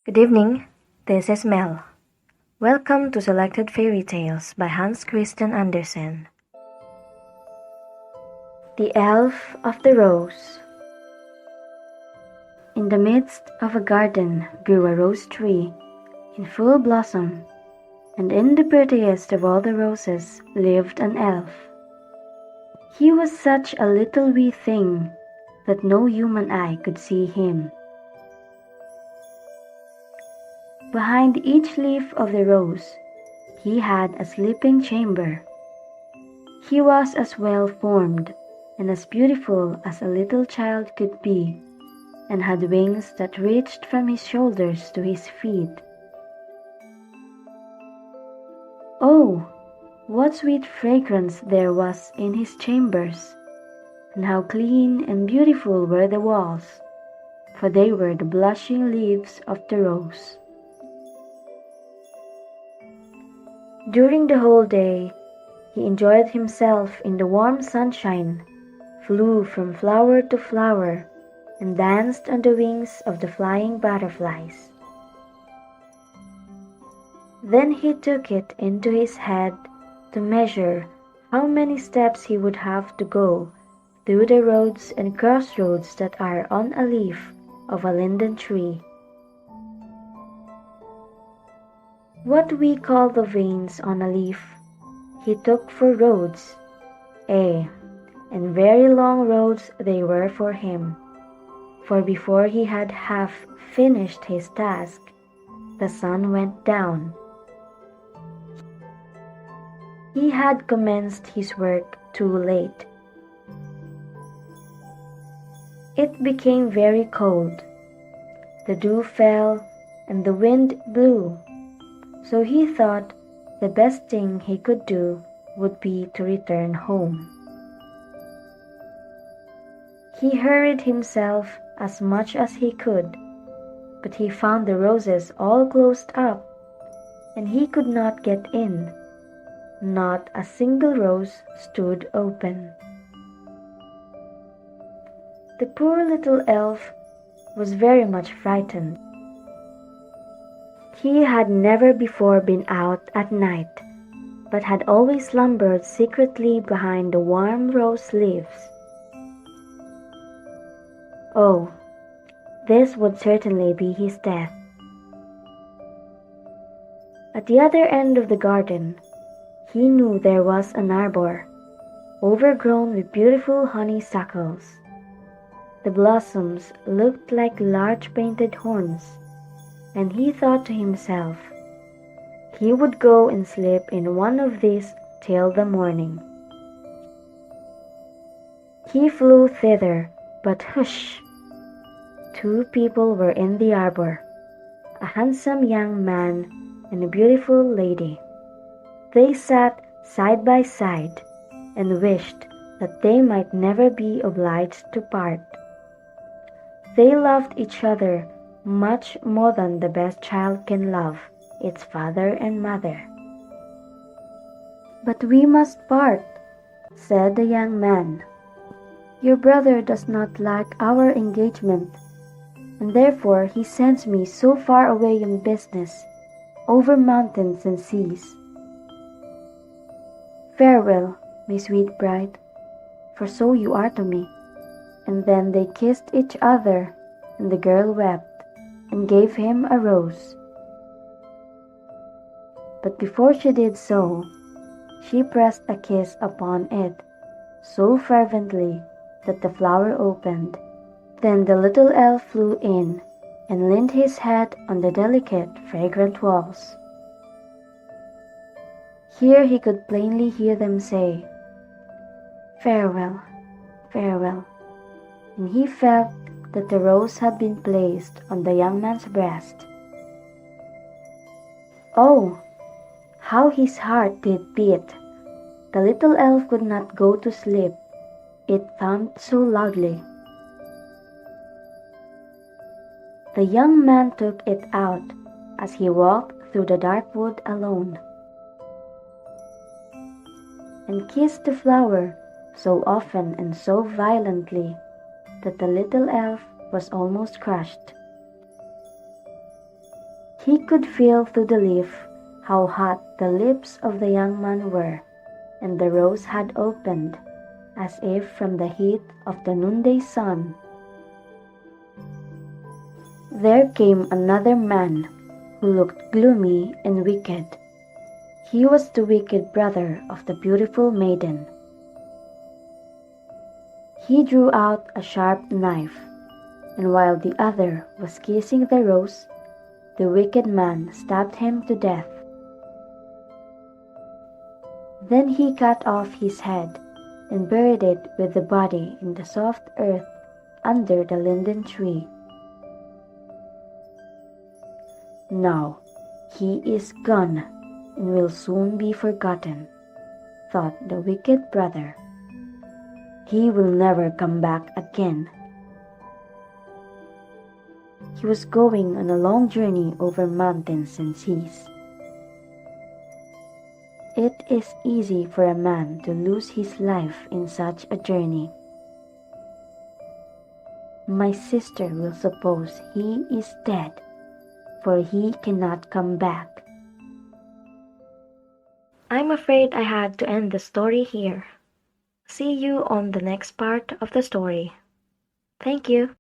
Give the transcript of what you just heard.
Good evening, this is Mel. Welcome to Selected Fairy Tales by Hans Christian Andersen. The Elf of the Rose. In the midst of a garden grew a rose tree in full blossom, and in the prettiest of all the roses lived an elf. He was such a little wee thing that no human eye could see him. Behind each leaf of the rose, he had a sleeping chamber. He was as well formed and as beautiful as a little child could be, and had wings that reached from his shoulders to his feet. Oh, what sweet fragrance there was in his chambers, and how clean and beautiful were the walls, for they were the blushing leaves of the rose. During the whole day, he enjoyed himself in the warm sunshine, flew from flower to flower, and danced on the wings of the flying butterflies. Then he took it into his head to measure how many steps he would have to go through the roads and crossroads that are on a leaf of a linden tree. What we call the veins on a leaf, he took for roads, and very long roads they were for him, for before he had half finished his task, the sun went down. He had commenced his work too late. It became very cold. The dew fell and the wind blew. So he thought the best thing he could do would be to return home. He hurried himself as much as he could, but he found the roses all closed up, and he could not get in. Not a single rose stood open. The poor little elf was very much frightened. He had never before been out at night, but had always slumbered secretly behind the warm rose leaves. Oh, this would certainly be his death. At the other end of the garden, he knew there was an arbor, overgrown with beautiful honeysuckles. The blossoms looked like large painted horns, and he thought to himself, he would go and sleep in one of these till the morning. He flew thither, but hush! 2 people were in the arbor, a handsome young man and a beautiful lady. They sat side by side and wished that they might never be obliged to part. They loved each other much more than the best child can love its father and mother. "But we must part," said the young man. "Your brother does not like our engagement, and therefore he sends me so far away on business, over mountains and seas. Farewell, my sweet bride, for so you are to me." And then they kissed each other, and the girl wept and gave him a rose. But before she did so, she pressed a kiss upon it so fervently that the flower opened. Then the little elf flew in and leaned his head on the delicate, fragrant walls. Here he could plainly hear them say, "Farewell, farewell," and he felt that the rose had been placed on the young man's breast. Oh, how his heart did beat! The little elf could not go to sleep, it thumped so loudly. The young man took it out as he walked through the dark wood alone, and kissed the flower so often and so violently that the little elf was almost crushed. He could feel through the leaf how hot the lips of the young man were, and the rose had opened, as if from the heat of the noonday sun. There came another man, who looked gloomy and wicked. He was the wicked brother of the beautiful maiden. He drew out a sharp knife, and while the other was kissing the rose, the wicked man stabbed him to death. Then he cut off his head and buried it with the body in the soft earth under the linden tree. Now he is gone and will soon be forgotten, thought the wicked brother. He will never come back again. He was going on a long journey over mountains and seas. It is easy for a man to lose his life in such a journey. My sister will suppose he is dead, for he cannot come back. I'm afraid I had to end the story here. See you on the next part of the story. Thank you.